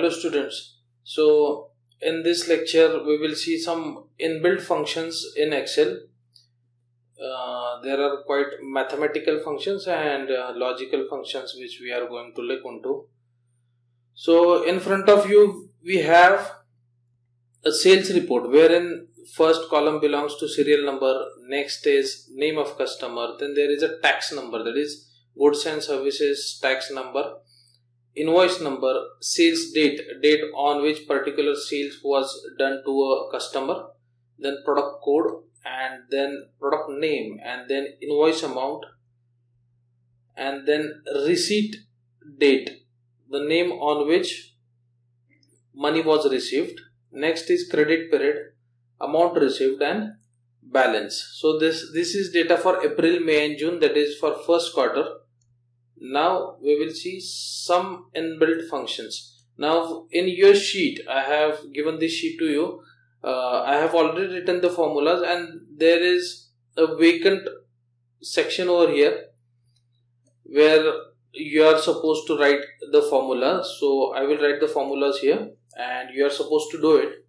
Hello students. So in this lecture we will see some inbuilt functions in Excel. There are quite mathematical functions and logical functions which we are going to look into. So in front of you we have a sales report wherein first column belongs to serial number, next is name of customer, then there is a tax number, that is goods and services tax number, invoice number, sales date on which particular sales was done to a customer, then product code, and then product name, and then invoice amount, and then receipt date, the name on which money was received. Next is credit period, amount received, and balance. So this is data for April, May and June, that is for first quarter. Now we will see some inbuilt functions. Now in your sheet, I have given this sheet to you. I have already written the formulas, and there is a vacant section over here where you are supposed to write the formula. So I will write the formulas here and you are supposed to do it.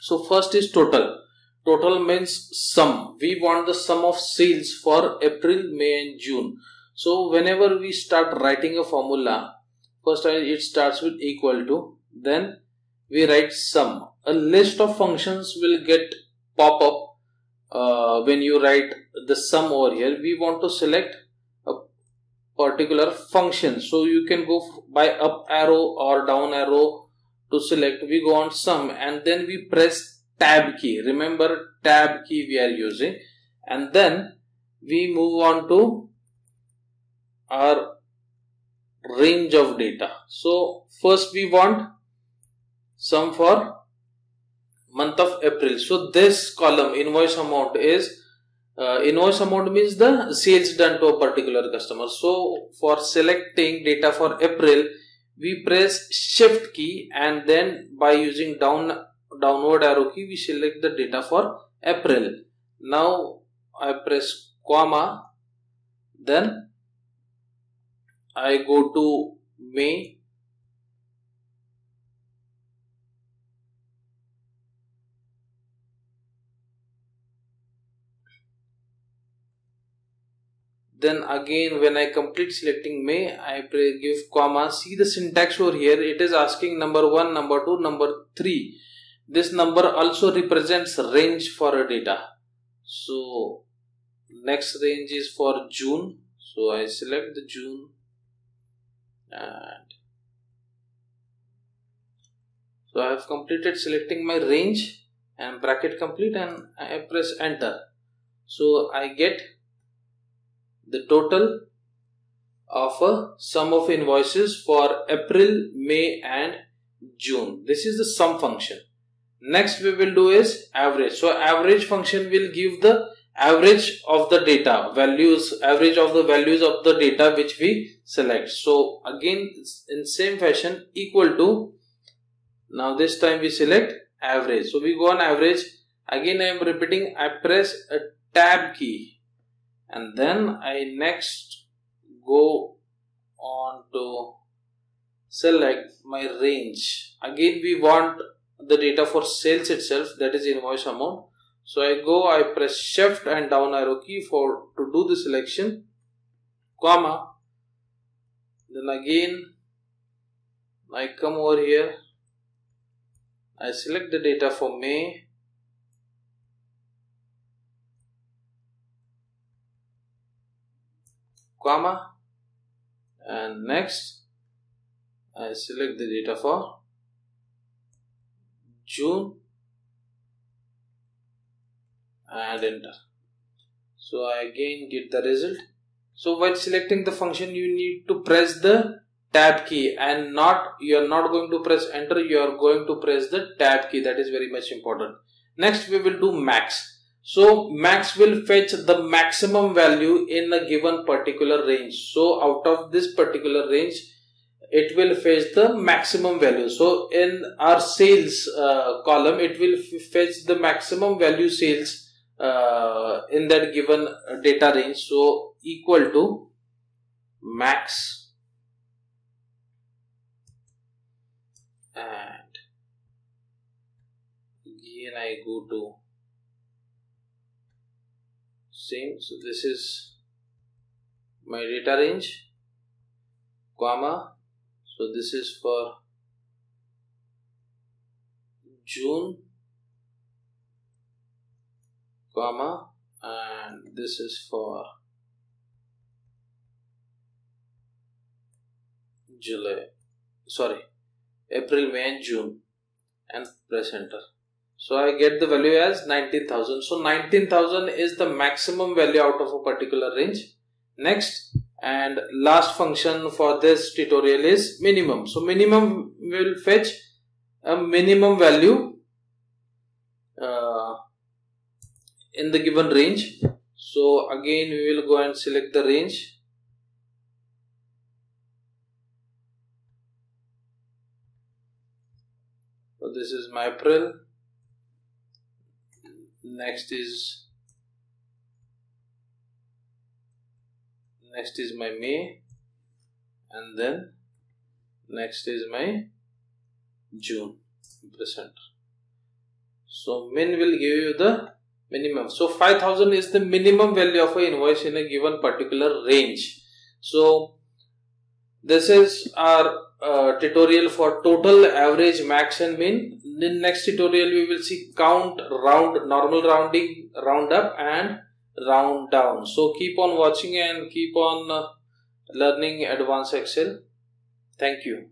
So first is total. Total means sum. We want the sum of sales for April, May and June. So whenever we start writing a formula, first it starts with equal to, then we write sum. A list of functions will get pop up when you write the sum over here. We want to select a particular function, so you can go by up arrow or down arrow to select. We go on sum and then we press tab key. Remember, tab key we are using, and then we move on to our range of data. So first we want sum for month of April. So this column invoice amount is invoice amount means the sales done to a particular customer. So for selecting data for April, we press shift key, and then by using downward arrow key we select the data for April. Now I press comma, then I go to May, then again when I complete selecting May, I give comma. See the syntax over here, it is asking number 1, number 2, number 3. This number also represents range for a data. So next range is for June, so I select the June, and so I have completed selecting my range and bracket complete, and I press enter. So I get the total of a sum of invoices for April, May and June. This is the sum function. Next we will do is average. So average function will give the average of the data values, average of the values of the data which we select. So again in same fashion, equal to, now this time we select average. So we go on average. Again I am repeating, I press a tab key, and then I next go on to select my range. Again we want the data for sales itself, that is invoice amount. So I press shift and down arrow key to do the selection, comma, then again I come over here, I select the data for May, comma, and next I select the data for June and enter. So I again get the result. So while selecting the function, you need to press the tab key, and you are not going to press enter, you are going to press the tab key. That is very much important. Next we will do max. So max will fetch the maximum value in a given particular range. So out of this particular range, it will fetch the maximum value. So in our sales column, it will fetch the maximum value sales in that given data range. So equal to max again I go to same. So this is my data range, comma. So this is for June, comma, and this is for April, May and June, and press enter. So I get the value as 19,000. So 19,000 is the maximum value out of a particular range. Next and last function for this tutorial is minimum. So minimum will fetch a minimum value in the given range. So again we will go and select the range. So this is my April. Next is my May, and then next is my June. Press enter. So min will give you the minimum. So 5,000 is the minimum value of an invoice in a given particular range. So this is our tutorial for total, average, max and min. In next tutorial we will see count, round, normal rounding, round up and round down. So keep on watching and keep on learning advanced Excel. Thank you.